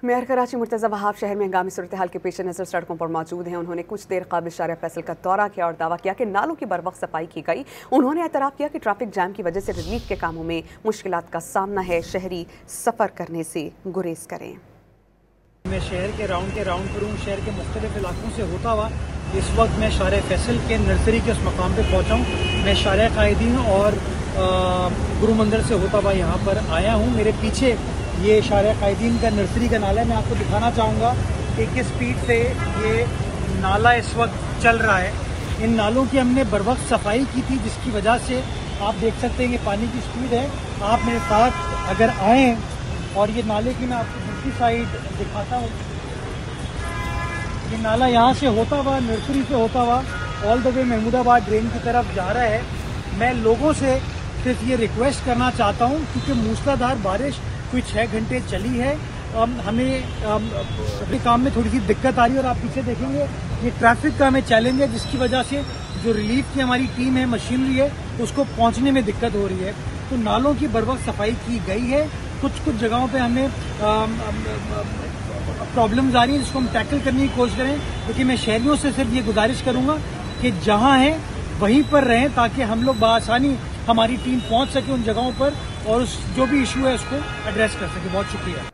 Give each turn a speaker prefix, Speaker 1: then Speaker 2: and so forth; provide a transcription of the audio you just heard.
Speaker 1: Mayor Karachi Murtaza Wahab शहर में हंगामी सूरत हाल के पेश नज़र सड़कों पर मौजूद हैं। उन्होंने कुछ देर कबल शारिया फैसल का दौरा किया और दावा किया कि नालों की बरवक्त सफाई की गई। उन्होंने एतराफ़ किया कि ट्रैफिक जाम की वजह से रिलीफ के कामों में मुश्किलात का सामना है। शहरी सफ़र करने से गुरेज करें।
Speaker 2: मैं शहर के राउंड पर हूँ। शहर के मुख्तलिफ इलाकों से होता हुआ इस वक्त मैं शारिया फैसल के नर्सरी के उस मकाम पर पहुँचा हूँ। मैं शारिया कायदीन और गुरु मंदिर से होता हुआ यहाँ पर आया हूँ। मेरे पीछे ये शारिया कायदीन का नर्सरी का नाला है। मैं आपको दिखाना चाहूँगा कि किस स्पीड से ये नाला इस वक्त चल रहा है। इन नालों की हमने बर वक्त सफाई की थी, जिसकी वजह से आप देख सकते हैं कि पानी की स्पीड है। आप मेरे साथ अगर आएँ और ये नाले की मैं आपको दूसरी साइड दिखाता हूँ। ये नाला यहाँ से होता हुआ, नर्सरी से होता हुआ all the way Mahmudabad drain की तरफ जा रहा है। मैं लोगों से सिर्फ ये रिक्वेस्ट करना चाहता हूँ, क्योंकि मूसलाधार बारिश कोई 6 घंटे चली है, हमें अपने काम में थोड़ी सी दिक्कत आ रही है। और आप पीछे देखेंगे ये ट्रैफिक का हमें चैलेंज है, जिसकी वजह से जो रिलीफ की हमारी टीम है, मशीनरी है, उसको पहुंचने में दिक्कत हो रही है। तो नालों की बर वक्त सफाई की गई है। कुछ जगहों पे हमें प्रॉब्लम्स आ रही हैं, जिसको हम टैकल करने की कोशिश करें। क्योंकि मैं शहरियों से सिर्फ ये गुजारिश करूंगा कि जहां हैं वहीं पर रहें, ताकि हम लोग बआसानी हमारी टीम पहुंच सके उन जगहों पर और उस जो भी इशू है उसको एड्रेस कर सके। बहुत शुक्रिया।